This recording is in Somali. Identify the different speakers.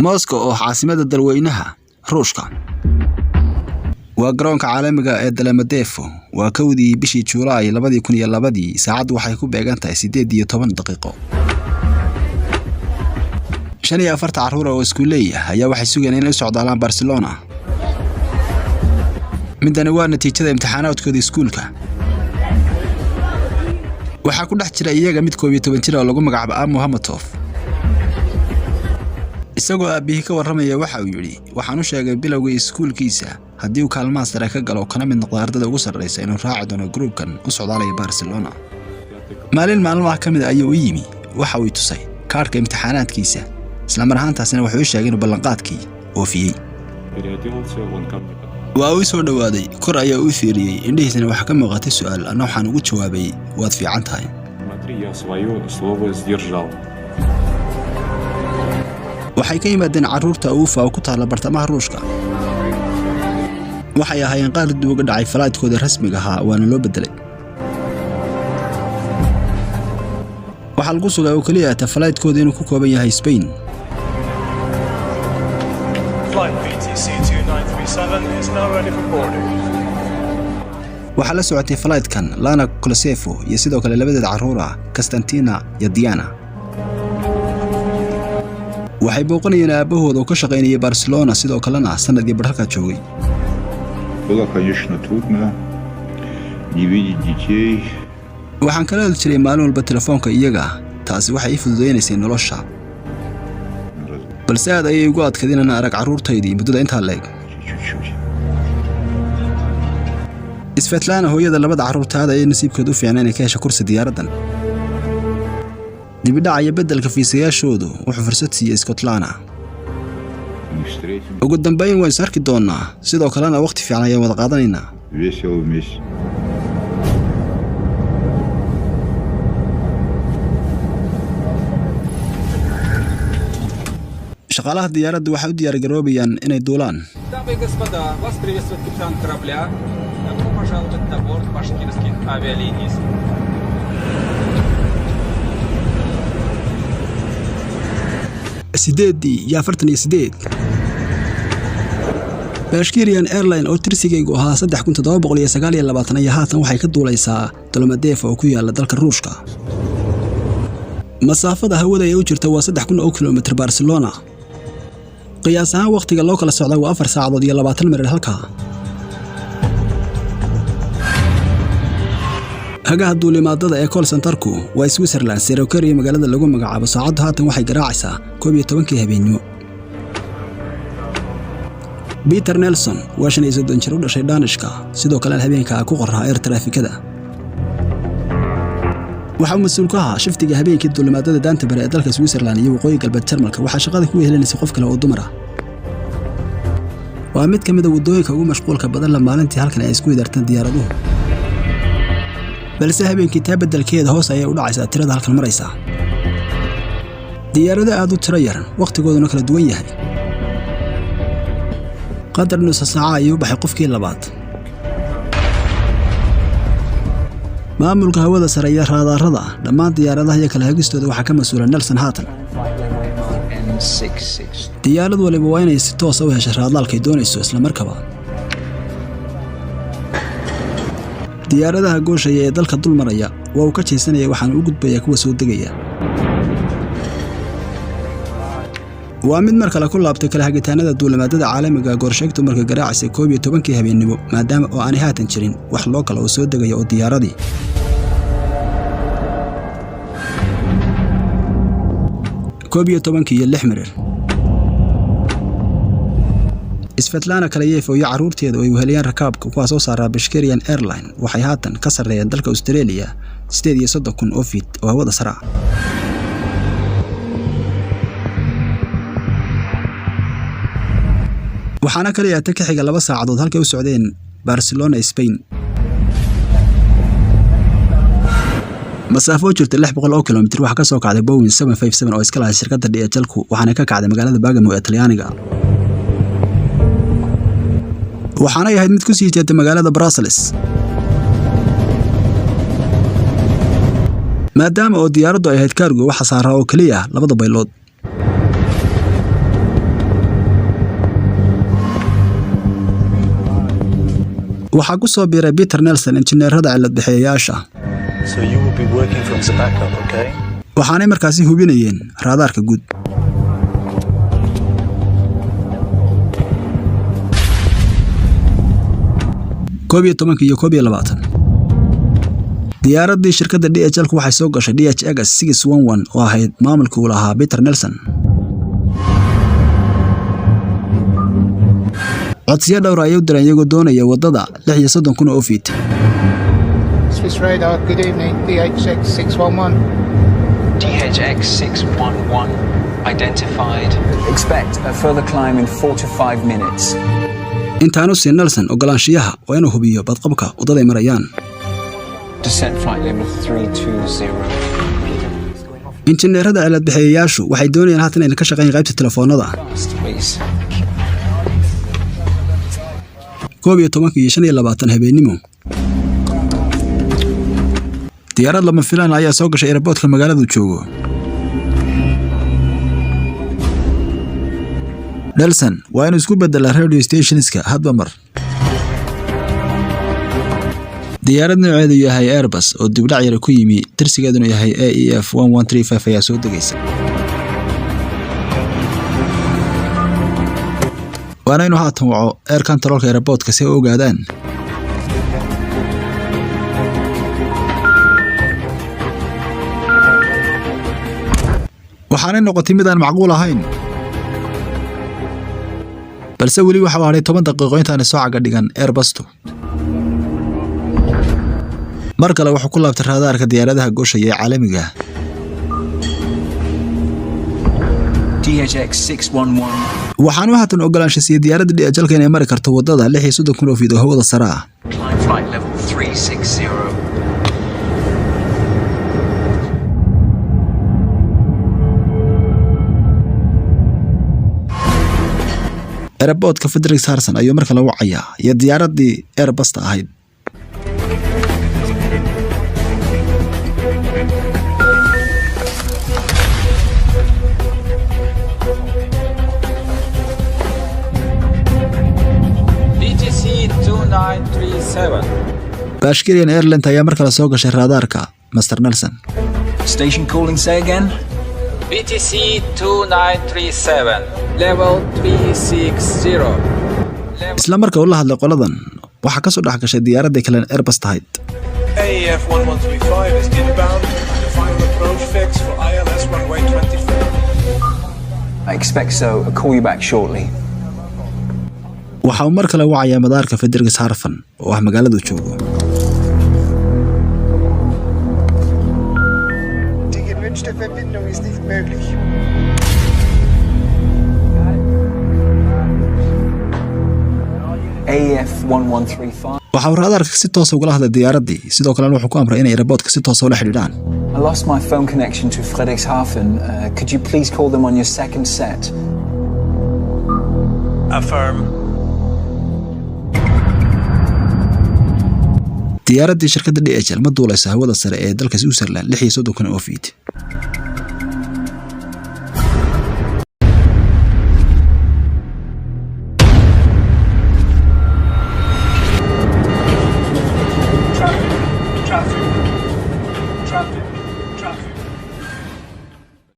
Speaker 1: موسكو oo caasimada dalweynaha Ruushka waa garoonka caalamiga ee Dalmadeefo waa kowdii bishii Juulaay 2002 saacadu waxay ku beegan tahay 8:10 daqiiqo 45 caruur oo iskuuley ayaa waxay sugayeen inay socdaalaan Barcelona midana waa natiijada imtixaanaadkooda iskuulka waxa ku dhex jira iyaga mid 12 jir oo lagu magacaabo Mohamadov isagoo aabihii ka waramaya waxa uu yiri waxaan u sheegay bilowga iskuulkiisa haddii uu kaalmaha sare ka galo kana mid noqdo ardayda ugu sarreysa inuu raaci doono groupkan u socdaalaya Barcelona maalmaha ka mid ayuu u yimi waxa uu tusay kaarka imtixaanaadkiisa isla mar ahaantaasina wuxuu u sheegay inuu ballanqaadkii oofiyay waa uu soo dhawaaday kor ayaa u fiiriyay indhihiisana waxa ka muuqatay su'aal ana waxaan ugu jawaabay waad fiican tahay waxay ka yimaadeen caruurta uufa oo ku taala bartamaha Ruushka waxay ahaayeen qaar dib uga dhacay falaadkooda rasmiga ah waana loo bedelay waxa lagu sugay oo kaliya falaadkooda inuu ku kooban yahay Spain
Speaker 2: Flight BTC 2937 is now ready for boarding.
Speaker 1: waxa la socotay falaadkan Lana Kolosefo iyo sidoo kale labadeed caruur ah Konstantina iyo Diana waxay booqanayeen aabahooda oo ka shaqeynaya Barcelona sidoo kalena sanadkii baraka joogay
Speaker 3: Было, конечно, трудно не видеть детей.
Speaker 1: waxaan kala jiray maalin walba telefoonka iyaga taasi waxay fududeynaysaa nolosha balse aad ayay ugu adkaadeen inaan arag caruurtaydii muddada inta leeg Svetlana hooyada labada caruurtaada ay nasiibkeedu u fiicnaan inay ka hesho kursi diyaaradan dibidhacaya bedelka fiisayaashoodu wuxuu fursad siiyay Scotland ugu dambeyn waan sarki doonaa sidoo kalena waqti fiican ayaan wada qaadanaynaa
Speaker 3: Весело вместе.
Speaker 1: shaqaalaha diyaaradda waxay u diyaar garoobayaan inay duulaan
Speaker 4: Дамы и господа, вас приветствует капитан корабля. Добро пожаловать на борт башкирских авиалиний. Bashkirian Airline oo tirsigaygu ahaa 3729 ayaa haatan waxay ka duulaysaa Dalmadeefo oo ku yaala dalka Ruushka masaafada hawada ay u jirta waa 3000 kilomitir Barcelona qiyaas ahaan waqtiga loo kala socdo waa 4 saacadood iyo 20 minute halka hagaha duulimaadada ee call centerku waa Switzerland Syracuse iyo magaalada lagu magacaabo saacadu haatan waxay garaacaysaa 12 habeenimo Peter Nelson waa 35 jir u dhashay Danishka sidoo kale habeenka ku qoraa air trafficada waxa mas'uul ka ah shiftiga habeenkii duulimaadada daanta bare ee dalka Switzerland iyo waqooyi galbeed Jarmalka waxa shaqada ku helinaysa qof kale oo dumar ah waa mid kamid ah wadooyinka ugu mashquulka badan la maalintii halkan ay isku idartaan diyaaraduhu balse habeenkii taa bedelkeeda hoos ayay u dhacaysaa tirada halkan maraysa diyaarada aad u tiro yar waqtigooduna kala duwan yahay qadar nus saaca ayuu baxay qofkii labaad maamulka hawada sare iyo raadarada dhammaan diyaaradaha iyo kala hagistooda waxa ka mas'uula Nelson Haatan diyaarad waliba waa inay si toos ah u hesho raadaalkay doonayso isla markaba diyaaradaha gooshaya ee dalka dul maraya waa uu ka jeesanaya waxaan u gudbayaa kuwa soo degaya waa mid mar kale ku laabtay kala hagitaanada duulimaadada caalamiga goorsheegtu marka garaacaysa 12 habeenimo maadaama oo aan haatan jirin wax loo kala oo soo degaya oo diyaaradii 12 iyo 6 mirir Svetlana Kalayev iyo caruurteedu ay weheliyaan rakaabka kuwaas oo saaraa Bashkirian Airline waxay haatan ka sareeyeen dalka Australia 38,000 oo feet oo hawada sare waxaana kaliya ka xiga 2 saacadood halkay u socdeen Barcelona Spain masaafo jirta 600 kilomitir waxa ka soo kacday Boeing 757 oo iska lahayd shirkadda DHL-ku waxaana ka kacday magaalada Bergamo ee Talyaaniga waxaana yahay mid ku sii jeeda magaalada Brussels maadaama oo diyaaraddu ay ahayd cargo waxa saaraa oo kaliya 2 baylood waxaa ku soo biiray Peter Nelson injineerada cilad bixiyayaasha.
Speaker 2: So you will be working from the backup, okay?
Speaker 4: waxaanay markaasi hubinayeen raadaarka guud. koob iyo 20. diyaaradii shirkadda DHL waxay soo gashay DHX 611 oo ahayd maamulka uu lahaa Peter Nelson. codsiyo dhowr ay u direen iyagoo doonaya wadada 36,000 oo feet.
Speaker 5: Swiss radar, good evening, DHX 611.
Speaker 6: DHX 611 identified. Expect a further climb in 4 to 5 minutes.
Speaker 4: intaanu si Nelson ogolaanshiyaha waa inuu hubiyo badqabka wadada ay marayaan.
Speaker 6: Descent flight level 320.
Speaker 4: injineerada cilad bixiyayaashu waxay doonayaan haatan inay ka shaqeeyaan qaybta telefoonada.
Speaker 6: Fast, please.
Speaker 4: 25 habeenimo. diyaarad lama filaan ayaa soo gashay airportka magaalada joogo. Nelson waa inuu isku bedelaa radio stationska hadba mar. diyaarad nooceedu yahay Airbus oo dib dhac yar ku yimi tirsigeeduna yahay AEF 1135 ayaa soo degaysa. waana inuu haatan waco air controlka airportka si ay u ogaadaan. waxaanay noqotay mid aan macquul ahayn. balse weli waxa uu hadhay 10 daqiiqo intaanay soo caga dhigan Airbustu. mar kale wuxuu ku laabtay raadaarka diyaaradaha gooshaya ee caalamiga.
Speaker 6: DHX 611.
Speaker 4: waxaanu haatan ogolaansho siiyay diyaaradda DHL inay mari karto wadada 36,000 oo feet oo hawada sare ah.
Speaker 6: Climb flight level 360.
Speaker 4: airportka Frederick Harrison ayuu marka lagu wacayaa iyo diyaaradii Airbus ahayd.
Speaker 7: BTC 2937.
Speaker 4: Bashkirian Airlines ayaa marka la soo gashay raadaarka Mr. Nelson.
Speaker 6: Station calling, say again.
Speaker 7: BTC 2937. Level 360.
Speaker 4: isla marka uu la hadlay qoladan waxa ka soo dhax gashay diyaaradii kale Airbus ahayd.
Speaker 2: AEF 1135 is inbound. The final approach fix for ILS runway 24.
Speaker 6: I expect so. I'll call you back shortly.
Speaker 4: waxa uu mar kale wacayaa madaarka Frederick Harrison oo ah magaalada joogo.
Speaker 5: Die gewünschte Verbindung ist nicht möglich.
Speaker 6: AEF 1135.
Speaker 4: waxa uu raadaarka si toos ah uga hadlay diyaaradii sidoo kale wuxuu ku amray inay airportka si toos ah ula xiriiraan.
Speaker 6: I lost my phone connection to Frederikshavn. Could you please call them on your second set?
Speaker 2: Affirm.
Speaker 4: diyaaradii shirkadda DHL ma duulayso hawada sare ee dalka Switzerland 36,000 oo feet.
Speaker 2: Traffic.